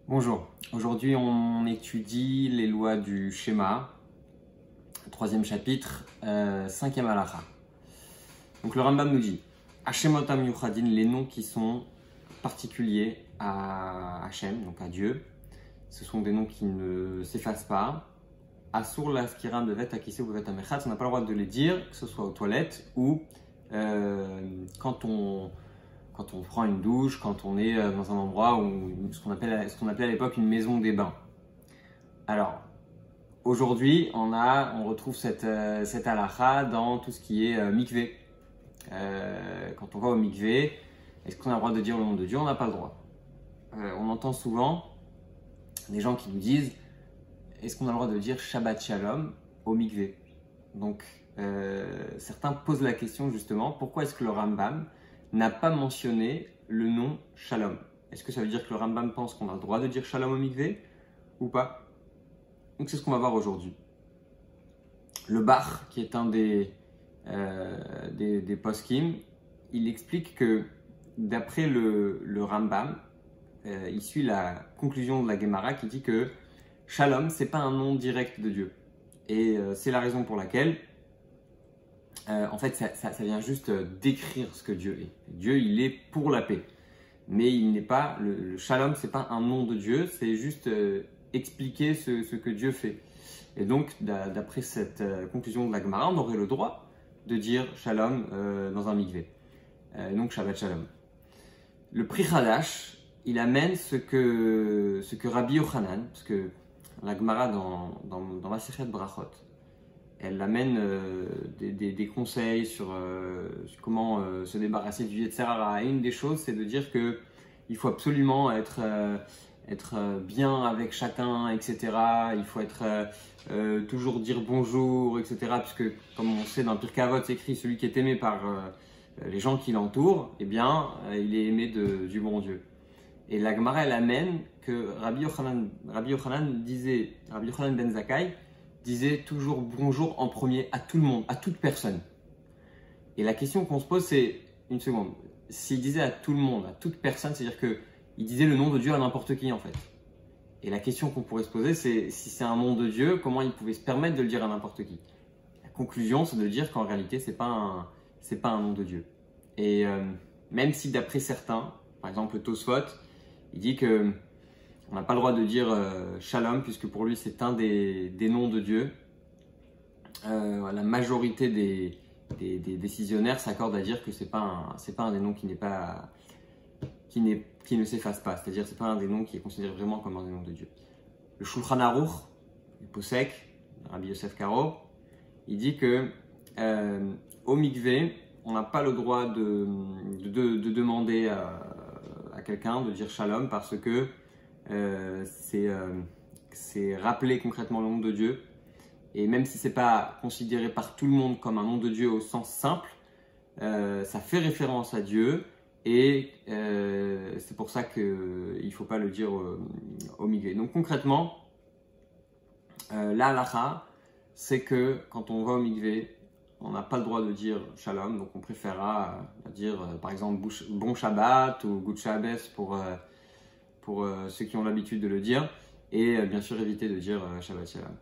Bonjour, aujourd'hui on étudie les lois du schéma, troisième chapitre, cinquième halakha. Donc le Rambam nous dit Hashemotam Yuchadin, les noms qui sont particuliers à Hachem, donc à Dieu, ce sont des noms qui ne s'effacent pas. Asur la skira bevet akise ou bevet amechatz, on n'a pas le droit de les dire, que ce soit aux toilettes ou quand on prend une douche, quand on est dans un endroit où ce qu'on appelait à l'époque une maison des bains. Alors, aujourd'hui, on retrouve cette halakha dans tout ce qui est mikvé. Quand on va au mikvé, est-ce qu'on a le droit de dire le nom de Dieu? On n'a pas le droit. On entend souvent des gens qui nous disent est-ce qu'on a le droit de dire Shabbat Shalom au mikvé? Donc, certains posent la question justement, pourquoi est-ce que le Rambam n'a pas mentionné le nom Shalom? Est-ce que ça veut dire que le Rambam pense qu'on a le droit de dire Shalom au mikvé ou pas? Donc c'est ce qu'on va voir aujourd'hui. Le Bach, qui est un des poskim, il explique que d'après le Rambam, il suit la conclusion de la Gemara qui dit que Shalom, c'est pas un nom direct de Dieu. Et c'est la raison pour laquelle en fait, ça vient juste décrire ce que Dieu est. Dieu, il est pour la paix. Mais il n'est pas, le shalom, c'est pas un nom de Dieu, c'est juste expliquer ce que Dieu fait. Et donc, d'après cette conclusion de la Gemara, on aurait le droit de dire shalom dans un mikvé. Donc, Shabbat Shalom. Le Pri Hadash, il amène ce que Rabbi Yochanan, parce que la Gemara dans Masechet Brachot, elle amène des conseils sur comment se débarrasser du Yetzer Hara. Et une des choses, c'est de dire qu'il faut absolument être bien avec chacun, etc. Il faut toujours dire bonjour, etc. Puisque, comme on sait dans le Pirkei Avot, c'est écrit celui qui est aimé par les gens qui l'entourent, eh bien, il est aimé du bon Dieu. Et la Gemara, elle amène que Rabbi Yochanan ben Zakkai disait toujours bonjour en premier à tout le monde, à toute personne. Et la question qu'on se pose, c'est, une seconde, s'il disait à tout le monde, à toute personne, c'est-à-dire qu'il disait le nom de Dieu à n'importe qui en fait. Et la question qu'on pourrait se poser, c'est si c'est un nom de Dieu, comment il pouvait se permettre de le dire à n'importe qui? La conclusion, c'est de dire qu'en réalité, c'est pas un nom de Dieu. Et même si d'après certains, par exemple Tosfot, il dit que on n'a pas le droit de dire Shalom, puisque pour lui c'est un des noms de Dieu. La majorité des décisionnaires s'accordent à dire que c'est pas un des noms qui ne s'efface pas. C'est-à-dire c'est pas un des noms qui est considéré vraiment comme un des noms de Dieu. Le Shulchan Aruch, le Posek, Rabbi Yosef Karo, il dit que au mikvé, on n'a pas le droit de demander à quelqu'un de dire Shalom parce que c'est rappeler concrètement le nom de Dieu. Et même si ce n'est pas considéré par tout le monde comme un nom de Dieu au sens simple, ça fait référence à Dieu. Et c'est pour ça qu'il ne faut pas le dire au mikvé. Donc concrètement, la halakha, c'est que quand on va au mikvé, on n'a pas le droit de dire Shalom. Donc on préférera dire par exemple Bon Shabbat ou Good Shabbos pour ceux qui ont l'habitude de le dire, et bien sûr éviter de dire Shabbat Shalom.